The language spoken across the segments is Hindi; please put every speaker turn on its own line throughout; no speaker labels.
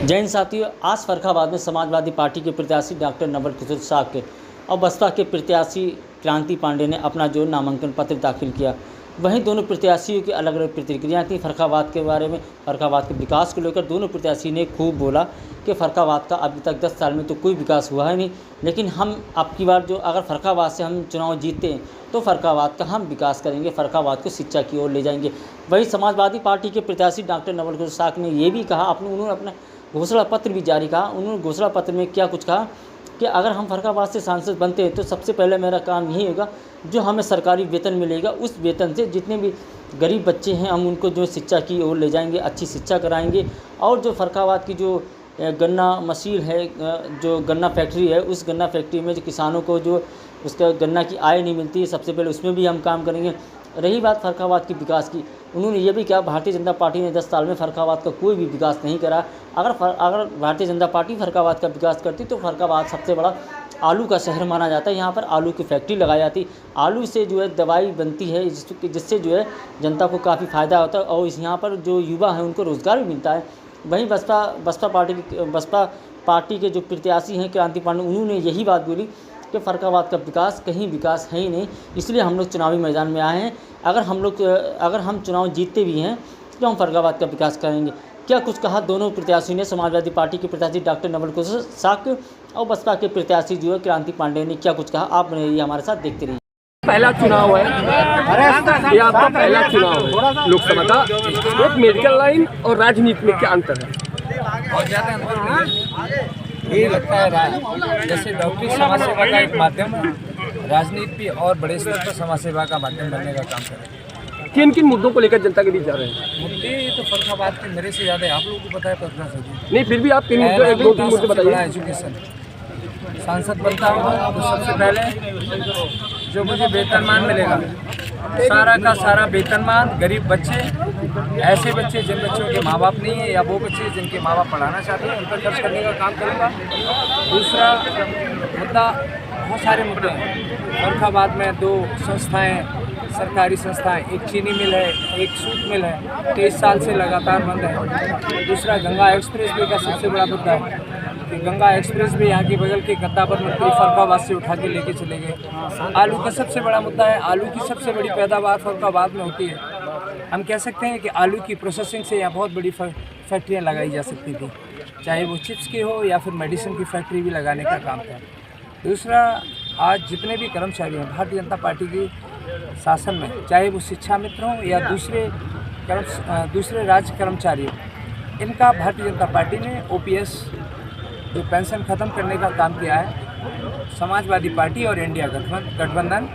जैन साथियों, आज फर्रुखाबाद में समाजवादी पार्टी के प्रत्याशी डॉक्टर नवल किशोर साक्य और बसपा के प्रत्याशी क्रांति पांडे ने अपना जो नामांकन पत्र दाखिल किया। वहीं दोनों प्रत्याशियों की अलग अलग प्रतिक्रियाएं थी। फर्रुखाबाद के बारे में, फर्रुखाबाद के विकास को लेकर दोनों प्रत्याशी ने खूब बोला कि फर्रुखाबाद का अभी तक 10 साल में तो कोई विकास हुआ है नहीं, लेकिन हम अब की बार जो अगर फर्रुखाबाद से हम चुनाव जीतते हैं तो फर्रुखाबाद का हम विकास करेंगे, फर्रुखाबाद को शिक्षा की ओर ले जाएंगे। वहीं समाजवादी पार्टी के प्रत्याशी डॉक्टर नवल किशोर साक्य ने ये भी कहा, उन्होंने अपना घोषणा पत्र भी जारी कहा। उन्होंने घोषणा पत्र में क्या कुछ कहा कि अगर हम फर्रुखाबाद से सांसद बनते हैं तो सबसे पहले मेरा काम यही होगा, जो हमें सरकारी वेतन मिलेगा उस वेतन से जितने भी गरीब बच्चे हैं हम उनको जो शिक्षा की ओर ले जाएंगे, अच्छी शिक्षा कराएंगे। और जो फर्रुखाबाद की जो गन्ना मशीन है, जो गन्ना फैक्ट्री है, उस गन्ना फैक्ट्री में जो किसानों को जो उसका गन्ना की आय नहीं मिलती है, सबसे पहले उसमें भी हम काम करेंगे। रही बात फर्रुखाबाद की विकास की, उन्होंने ये भी कहा भारतीय जनता पार्टी ने 10 साल में फर्रुखाबाद का कोई भी विकास नहीं करा। अगर भारतीय जनता पार्टी फर्रुखाबाद का विकास करती तो फर्रुखाबाद सबसे बड़ा आलू का शहर माना जाता है। यहाँ पर आलू की फैक्ट्री लगाई जाती, आलू से जो है दवाई बनती है जिससे जो है जनता को काफ़ी फ़ायदा होता है और यहाँ पर जो युवा हैं उनको रोज़गार भी मिलता है। वहीं बसपा पार्टी के जो प्रत्याशी हैं क्रांति पांडे, उन्होंने यही बात बोली कि फर्रुखाबाद का विकास कहीं विकास है ही नहीं, इसलिए हम लोग चुनावी मैदान में आए हैं। अगर हम चुनाव जीतते भी हैं तो हम फर्रुखाबाद का विकास करेंगे। क्या कुछ कहा दोनों प्रत्याशी ने, समाजवादी पार्टी के प्रत्याशी डॉक्टर नवल किशोर साक्य और बसपा के प्रत्याशी जो है क्रांति पांडे ने क्या कुछ कहा, आप ये हमारे साथ देखते रहिए।
पहला चुनाव है, ये आपका पहला चुनाव है लोकसभा का। एक मेडिकल लाइन और राजनीति में क्या अंतर है?
बहुत ज़्यादा अंतर नहीं, ये लगता है जैसे डॉक्टरी समाज सेवा का एक माध्यम है, राजनीति भी और बड़े स्तर पर समाज सेवा का माध्यम बनने का काम करें।
किन किन मुद्दों को लेकर जनता के बीच जा रहे हैं?
मुद्दे तो फर्रुखाबाद के मेरे से ज़्यादा आप लोगों को पता है।
नहीं, फिर भी आप तीन मुद्दे, 1-2-3 मुद्दे बताइए।
एजुकेशन, सांसद बनता हूँ तो सबसे पहले जो मुझे वेतनमान मिलेगा, सारा का सारा वेतनमान गरीब बच्चे, ऐसे बच्चे जिन बच्चों के माँ बाप नहीं है या वो बच्चे जिनके माँ बाप पढ़ाना चाहते हैं, उन पर खर्च करने का काम करूँगा। दूसरा मुद्दा, बहुत सारे मुद्दे हैं फर्रुखाबाद में। 2 संस्थाएं, सरकारी संस्थाएं, एक चीनी मिल है, एक सूत मिल है, 23 साल से लगातार बंद है। दूसरा गंगा एक्सप्रेस वे का सबसे बड़ा मुद्दा है कि गंगा एक्सप्रेस वे यहाँ के बगल के गद्दावर मंत्री फर्रुखाबाद से उठा के लेके चले गए। आलू का सबसे बड़ा मुद्दा है, आलू की सबसे बड़ी पैदावार फर्रुखाबाद में होती है। हम कह सकते हैं कि आलू की प्रोसेसिंग से यहाँ बहुत बड़ी फैक्ट्रियाँ लगाई जा सकती थी, चाहे वो चिप्स की हो या फिर मेडिसिन की फैक्ट्री भी लगाने का काम था। दूसरा, आज जितने भी कर्मचारी हैं भारतीय जनता पार्टी की शासन में, चाहे वो शिक्षा मित्र हों या दूसरे राज्य कर्मचारी हों, इनका भारतीय जनता पार्टी ने OPS जो पेंशन ख़त्म करने का काम किया है। समाजवादी पार्टी और इंडिया गठबंधन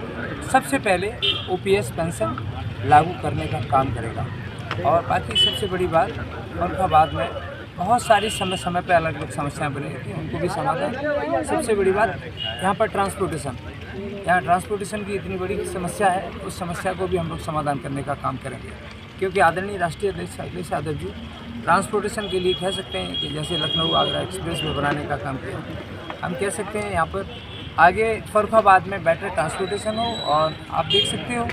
सबसे पहले OPS पेंशन लागू करने का काम करेगा। और बाकी सबसे बड़ी बात, फर्रुखाबाद में बहुत सारी समय पे अलग अलग समस्याएं बनी रहती हैं, उनको भी समाधान। सबसे बड़ी बात यहाँ पर ट्रांसपोर्टेशन, यहाँ ट्रांसपोर्टेशन की इतनी बड़ी समस्या है, उस समस्या को भी हम लोग समाधान करने का काम करेंगे। क्योंकि आदरणीय राष्ट्रीय अध्यक्ष अखिलेश यादव जी ट्रांसपोर्टेशन के लिए कह सकते हैं कि जैसे लखनऊ आगरा एक्सप्रेस वे बनाने का काम किया, हम कह सकते हैं यहाँ पर आगे फर्रुखाबाद में बेटर ट्रांसपोर्टेशन हो। और आप देख सकते हो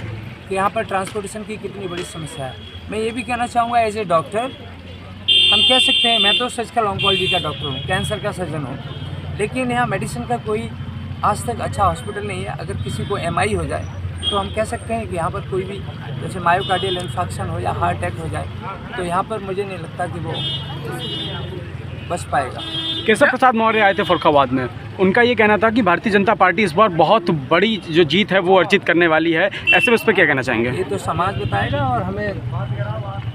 कि यहाँ पर ट्रांसपोर्टेशन की कितनी बड़ी समस्या है। मैं ये भी कहना चाहूँगा, एज ए डॉक्टर हम कह सकते हैं, मैं तो सर्जिकल ऑन्कोलॉजी का डॉक्टर हूँ, कैंसर का सर्जन हूँ, लेकिन यहाँ मेडिसिन का कोई आज तक अच्छा हॉस्पिटल नहीं है। अगर किसी को MI हो जाए तो हम कह सकते हैं कि यहाँ पर कोई भी जैसे मायोकार्डियल इन्फेक्शन हो या हार्ट अटैक हो जाए तो यहाँ पर मुझे नहीं लगता कि वो बच पाएगा।
केशव प्रसाद मौर्य आए थे फर्रुखाबाद में, उनका ये कहना था कि भारतीय जनता पार्टी इस बार बहुत बड़ी जो जीत है वो अर्जित करने वाली है, ऐसे में उस पर क्या कहना चाहेंगे?
ये तो समाज बताएगा। और हमें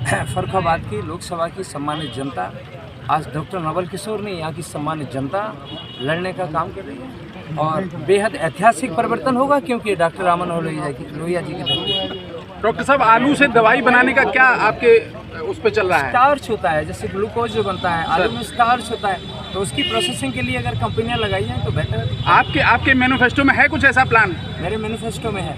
फर्रुखाबाद की लोकसभा की सम्मानित जनता, आज डॉक्टर नवल किशोर ने यहाँ की सम्मानित जनता लड़ने का काम कर रही है और बेहद ऐतिहासिक परिवर्तन होगा, क्योंकि डॉक्टर रामन लोहिया जी की।
डॉक्टर साहब, आलू से दवाई बनाने का क्या आपके उस पर चल रहा है?
स्टार्च होता है, जैसे ग्लूकोज जो बनता है आलू में स्टार्च होता है, तो उसकी प्रोसेसिंग के लिए अगर कंपनियां लगाई हैं तो बेटर है।
आपके मैनिफेस्टो में है कुछ ऐसा प्लान?
मेरे मैनिफेस्टो में है।